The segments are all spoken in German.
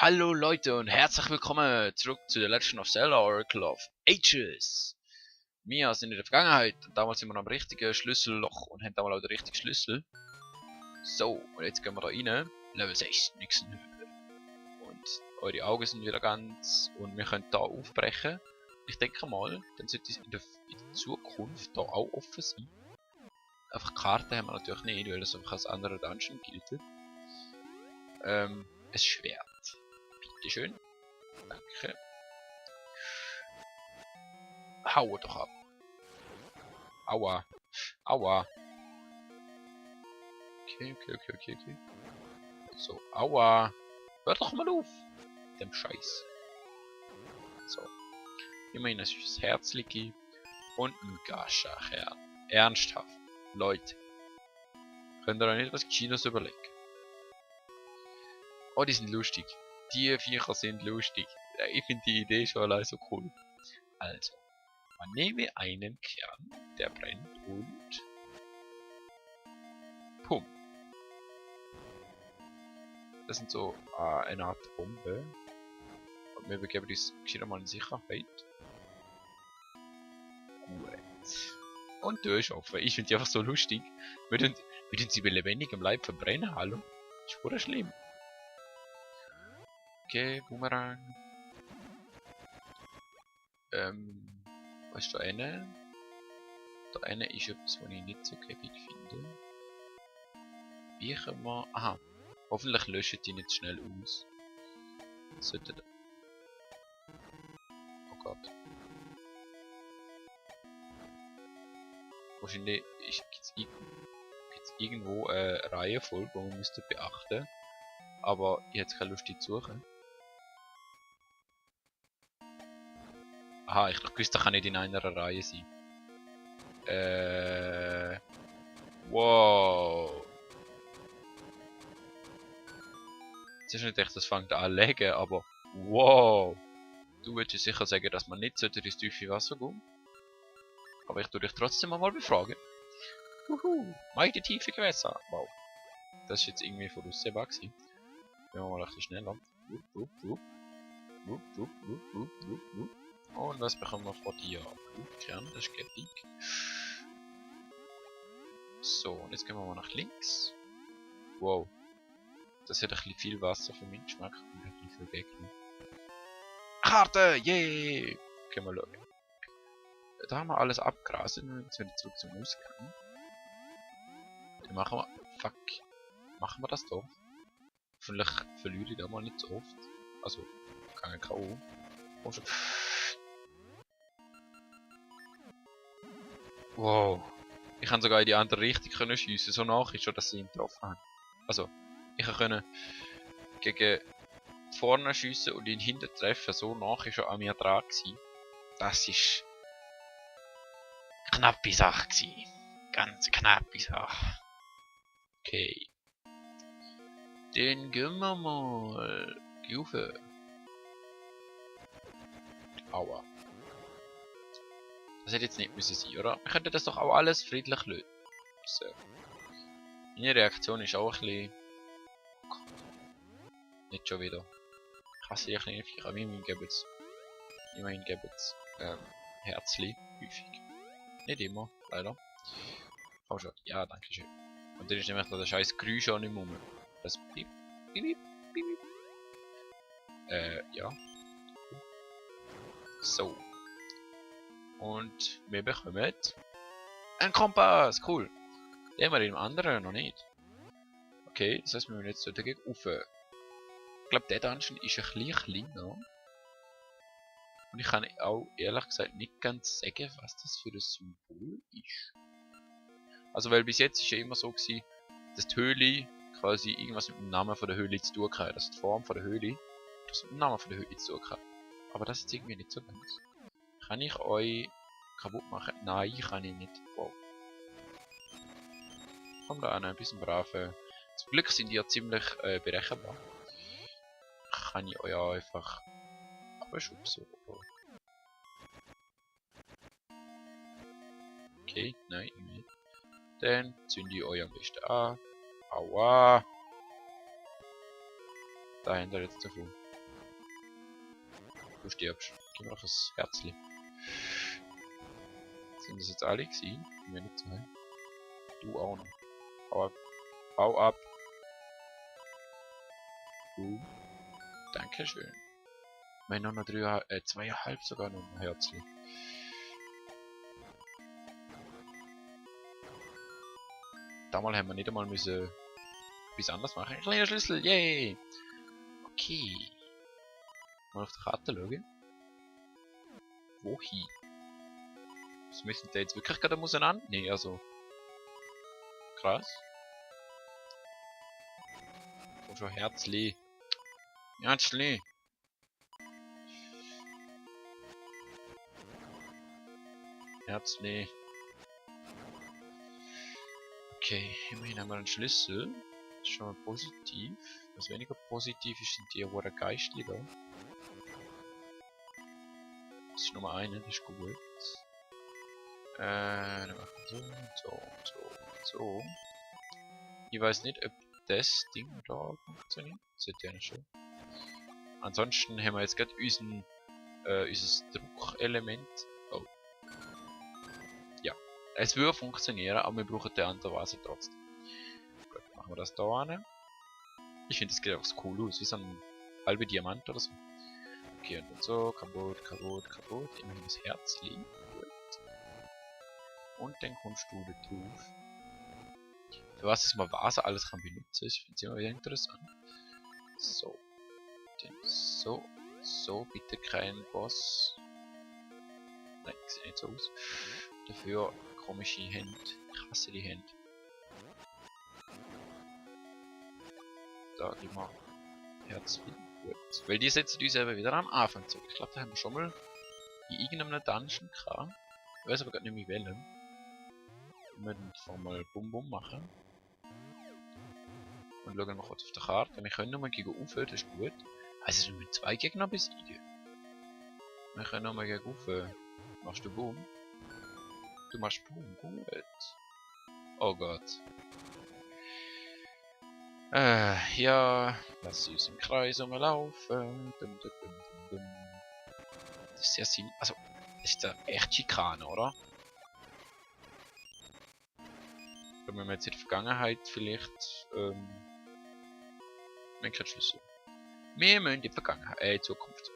Hallo Leute und herzlich willkommen zurück zu The Legend of Zelda Oracle of Ages. Wir sind in der Vergangenheit und damals sind wir am richtigen Schlüsselloch und haben damals auch den richtigen Schlüssel. So, und jetzt gehen wir da rein. Level 6, nächsten Höhe. Und eure Augen sind wieder ganz und wir können da aufbrechen. Ich denke mal, dann sollte es in der Zukunft da auch offen sein. Einfach Karten haben wir natürlich nicht, weil das einfach als anderer Dungeon gilt. Ein Schwert. Bitteschön. Danke. Hau doch ab. Aua. Aua. Okay. So, aua. Hör doch mal auf. Dem Scheiß. So. Immerhin ist das Herzliche und ein Gascha-Kern. Ernsthaft. Leute. Könnt ihr euch nicht was Gescheites überlegen? Oh, die sind lustig. Die Viecher sind lustig. Ja, ich finde die Idee schon allein so cool. Also. Man nehme einen Kern, der brennt und pum. Das sind so eine Art Bombe. Und wir begeben uns gescheit mal in Sicherheit. Gut. Und durchschaffen. Ich finde die einfach so lustig. Wir tun sie bei lebendigem Leib verbrennen, hallo? Das ist voll schlimm. Okay, Boomerang. Was ist da eine? Da eine ist etwas, was ich nicht so gäbig finde. Wie können wir... Aha. Hoffentlich löschen die nicht schnell aus. Sollte... Oh Gott. Wahrscheinlich gibt es irgendwo eine Reihenfolge, die man müsste beachten. Aber ich hätte keine Lust, die zu suchen. Aha, ich wusste, das kann nicht in einer Reihe sein. Wow. Es ist nicht echt, das fängt an zu legen, aber wow. Du würdest sicher sagen, dass man nicht ins tiefe Wasser gehen. Aber ich tue dich trotzdem einmal befragen. Meine tiefe Gewässer. Wow. Das ist jetzt irgendwie voraussehbar gewesen. Gehen wir mal ein bisschen schneller. Und was bekommen wir von dir? Blutkern, das ist gäbig. So, und jetzt gehen wir mal nach links. Wow. Das hat ein bisschen viel Wasser für meinen Geschmack und ein bisschen viel Gegner. Karte! Yay! Gehen wir schauen. Da haben wir alles abgrasen und jetzt wieder zurück zum Ausgang. Dann machen wir... Fuck. Machen wir das doch? Hoffentlich verliere ich da mal nicht so oft. Also, keine K.O. Wow. Ich kann sogar in die andere Richtung schiessen, so nach ist schon, dass sie ihn getroffen haben. Also, ich kann gegen vorne schiessen und ihn hinten treffen, so nach ist er an mir dran gewesen. Das ist knappe Sache gewesen. Ganz knappe Sache. Okay. Dann gehen wir mal. Geh rauf. Aua. Das hätte jetzt nicht müssen sein, oder? Wir könnten das doch auch alles friedlich lösen. So. Meine Reaktion ist auch ein bisschen... Oh, nicht schon wieder. Ich hasse die kleinen Viecher. Immerhin geben es Herzli. Häufig. Nicht immer, leider. Komm schon. Ja, danke schön. Und dann ist nämlich noch der scheiß Geräusch auch nicht mehr rum. Das Piep, Piep, Piep. Ja. So. Und wir bekommen einen Kompass. Cool. Den haben wir im anderen noch nicht. Okay, das heißt, wir müssen jetzt dagegen rauf. Ich glaube, der Dungeon ist ein bisschen kleiner. Und ich kann auch ehrlich gesagt nicht ganz sagen, was das für ein Symbol ist. Also, weil bis jetzt ist ja immer so gewesen, dass die Höhle quasi irgendwas mit dem Namen von der Höhle zu tun hat. Also die Form von der Höhle, das mit dem Namen von der Höhle zu tun hat. Aber das ist irgendwie nicht so ganz. Kann ich euch kaputt machen? Nein, kann ich nicht. Wow. Kommt da an, ein bisschen brave. Zum Glück sind die ja ziemlich berechenbar. Kann ich euch auch einfach abschubsen. Okay, nein, nicht. Dann zünde ich euch am besten an. Aua! Da habt ihr jetzt davon. Du stirbst. Gib mir doch ein Herzli. Sind das jetzt alle gewesen? Mir nicht zwei. Du auch noch. Hau ab. Hau ab. Du. Dankeschön. Wir haben noch 2,5 sogar noch ein Herzli. Damals haben wir nicht einmal müssen etwas anderes machen. Ein kleiner Schlüssel, yay! Okay. Mal auf die Karte schauen. Wohin? Was müssen die jetzt wirklich gerade auseinander? Nee, also. Krass. Komm schon, Herzli. Herzli. Herzli. Okay, immerhin haben wir einen Schlüssel. Das ist schon mal positiv. Was weniger positiv ist, sind die Worte geistlich da. Das ist Nummer 1, das ist gut. Dann machen wir so. Ich weiß nicht, ob das Ding da funktioniert. Das sollte ja nicht schon. Ansonsten haben wir jetzt gerade unser Druckelement. Oh. Ja. Es würde funktionieren, aber wir brauchen den anderen Vase trotzdem. Gut, machen wir das da an. Ich finde, das geht auch cool aus, wie so ein halber Diamant oder so. Okay, und dann so, kaputt. Immerhin das Herz liegt. Gut. Und dann kommst du da drauf. Für was das mal Vase alles kann benutzen, ich finde es immer wieder interessant. So. Dann so, bitte kein Boss. Nein, sieht nicht so aus. Dafür komische Hände. Ich hasse die Hände. Da gib mal Herz gut. Weil die setzen uns eben wieder am Anfang zurück. Ich glaube, da haben wir schon mal in irgendeinem Dungeon gehabt. Ich weiß aber gar nicht mehr welchen. Wir müssen einfach mal Bum Bum machen. Und schauen mal kurz auf der Karte. Wir können nochmal gegen Ufer, das ist gut. Also wir müssen 2 Gegner besiegen. Wir können nochmal gegen Ufer. Machst du Boom? Du machst Boom, gut. Oh Gott. Ja, lass uns im Kreis rumlaufen. Das ist sehr simpel. Also, das ist ja echt Schikane, oder? Wenn wir jetzt in der Vergangenheit vielleicht, wir haben keinen Schlüssel. Wir müssen in die Vergangenheit, Zukunft.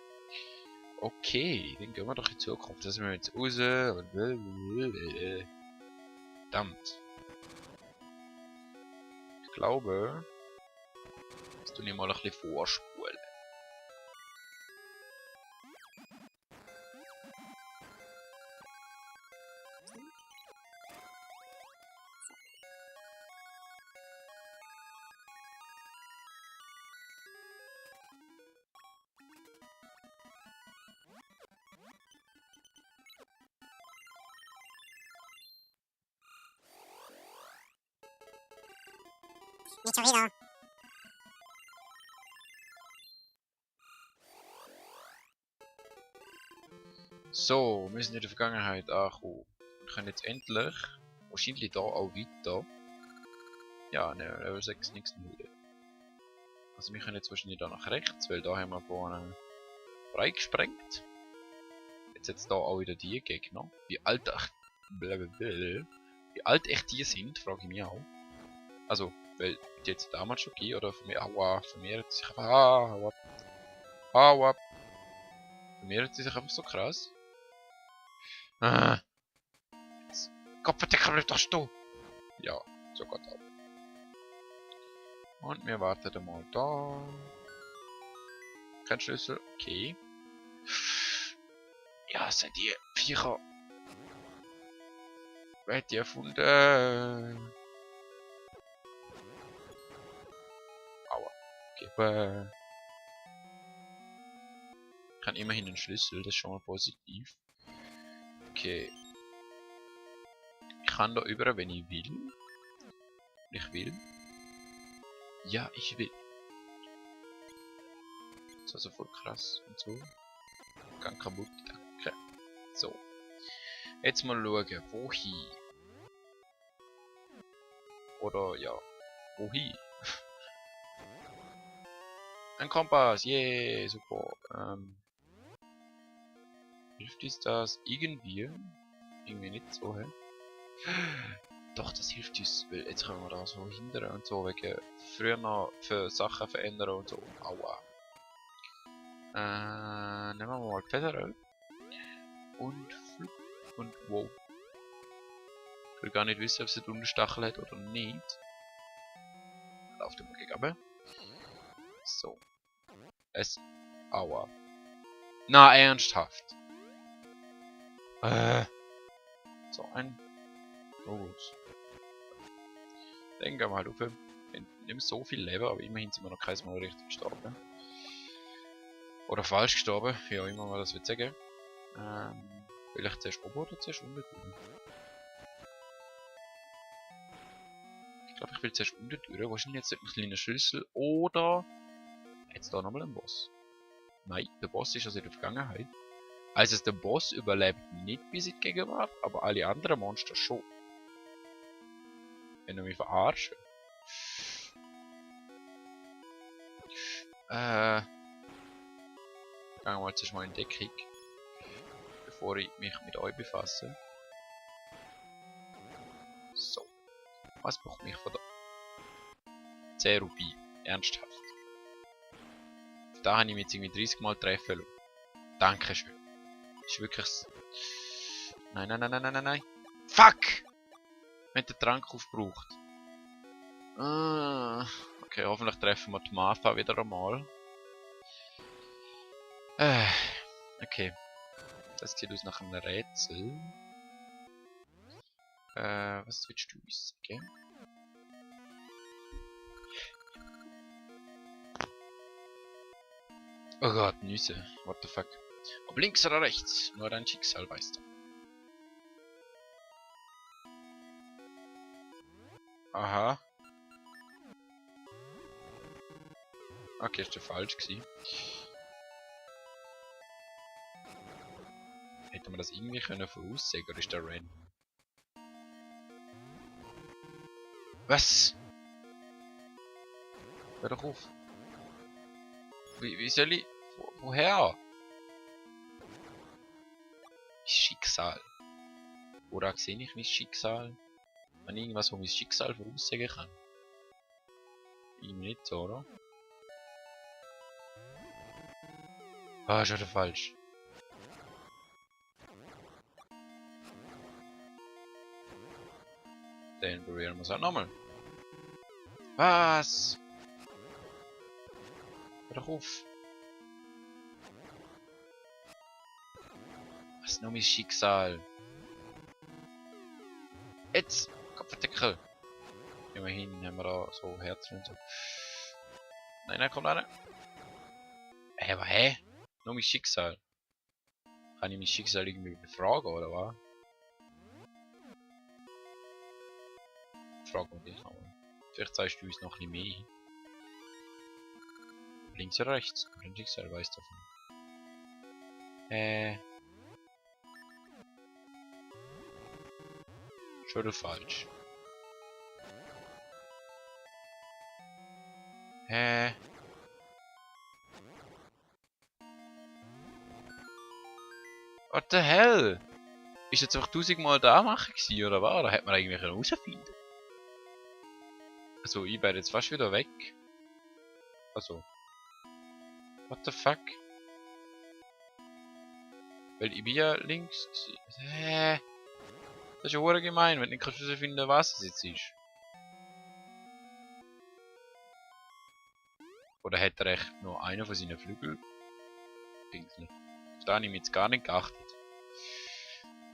Okay, dann gehen wir doch in Zukunft. Das müssen wir jetzt raus. Verdammt. Ich glaube, dass du nicht mal ein bisschen vorspulen. Nicht schon wieder. So, wir sind in der Vergangenheit angekommen. Wir können jetzt endlich, wahrscheinlich da auch weiter. Ja, ne, Level 6 nichts mehr. Also wir können jetzt wahrscheinlich da nach rechts, weil da haben wir vorne freigesprengt. Jetzt da auch wieder die Gegner. Wie alt echt die sind, frage ich mich auch. Also, weil die jetzt damals schon gehen oder vermehrt sich einfach. Hau ab. Vermehrt sie sich einfach so krass. Kopfverdecker bleibt doch stehen! Ja, so Gott auch. Und wir warten mal da. Kein Schlüssel, okay. Ja, sind die Viecher. Wer hat die erfunden? Aua. Okay. Ich kann immerhin einen Schlüssel, das ist schon mal positiv. Okay. Ich kann da über, wenn ich will. Ich will. Ja, ich will. Das ist also voll krass und so. Gang kaputt, danke. So. Jetzt mal schauen, wohin. Oder ja, wohin. Ein Kompass, yay, super. Hilft uns das irgendwie? Irgendwie nicht so, hä? Doch, das hilft uns, weil jetzt können wir da so hindern und so, wegen früher noch für Sachen verändern und so. Aua. Nehmen wir mal die Federal. Und flup. Und wow. Ich will gar nicht wissen, ob sie den Stachel hat oder nicht. Lauft immer gegen. So. Aua. Na, ernsthaft. So ein. Los. Dann gehen wir halt auf. Nicht so viel Leben, aber immerhin sind wir noch kein Mal richtig gestorben. Oder falsch gestorben, wie auch immer man das will sagen. Vielleicht zuerst oben oder zuerst unten durch? Ich glaube, ich will zuerst unten durch. Wahrscheinlich jetzt ein kleiner Schlüssel. Oder jetzt da nochmal ein Boss. Nein, der Boss ist also in der Vergangenheit. Also der Boss überlebt nicht bis in die Gegenwart, aber alle anderen Monster schon. Wenn du mich verarschen. Gehen wir mal zuerst mal in Deckung. Bevor ich mich mit euch befasse. So. Was braucht mich von da? 10 Rubin. Ernsthaft. Da habe ich mich jetzt irgendwie 30 Mal treffen lassen. Dankeschön. Ist wirklich... Nein, nein, nein, nein, nein, nein. Fuck! Wir haben den Trank aufgebraucht. Okay, hoffentlich treffen wir die Martha wieder einmal. Okay. Das sieht aus nach einem Rätsel. Was willst du uns sagen? Oh Gott, Nüsse. What the fuck? Ob links oder rechts? Nur dein Schicksal weißt du. Aha. Okay, ist der falsch gewesen. Hätte man das irgendwie können voraussehen, oder ist der random? Was? Hör doch auf. Wie soll ich... Woher? Schicksal. Oder sehe ich mein Schicksal? Wenn irgendwas, wo mein Schicksal voraussagen kann. Irgendwie nicht so, oder? Ah, ist wieder falsch. Dann probieren wir es auch nochmal. Was? Hör doch auf. Was ist noch mein Schicksal? Jetzt! Kopfverdeckel! Immerhin haben wir da so Herzen und so. Nein, nein, komm da rein. Aber hä? Nur mein Schicksal. Kann ich mein Schicksal irgendwie befragen, oder was? Frag mal dich nochmal. Vielleicht zeigst du uns noch ein bisschen mehr. Links oder rechts? Dein Schicksal weiß davon. Schon wieder falsch. What the hell? Ist jetzt einfach 1000-mal da machen gewesen, oder was? Oder hat man eigentlich herausfinden? Also, ich werde jetzt fast wieder weg. Also. What the fuck? Weil ich bin ja links gewesen. Das ist ja hure gemein, wenn du nicht herausfinden, was es jetzt ist. Oder hat er echt noch einen von seinen Flügeln? Pinkli. Da habe ich mir jetzt gar nicht geachtet.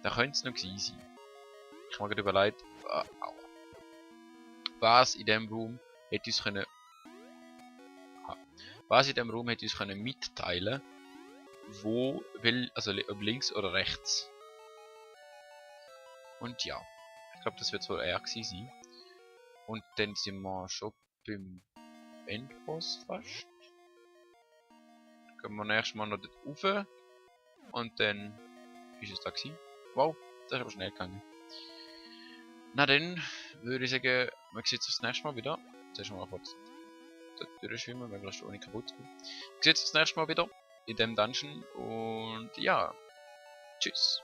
Da könnte es noch gewesen sein. Ich habe mir gerade überlegt, was in dem Raum hätte uns können... Was in dem Raum hätte uns können mitteilen, wo will, also ob links oder rechts. Und ja, ich glaube, das wird wohl er gewesen sein. Und dann sind wir schon beim Endboss fast. Gehen wir nächstes Mal noch dort rauf. Und dann ist es da gewesen. Wow, das ist aber schnell gegangen. Na dann würde ich sagen, wir sehen uns das nächste Mal wieder. Zuerst mal kurz durchschwimmen, möglichst ohne kaputt zu gehen. Wir sehen uns das nächste Mal wieder in dem Dungeon. Und ja, Tschüss.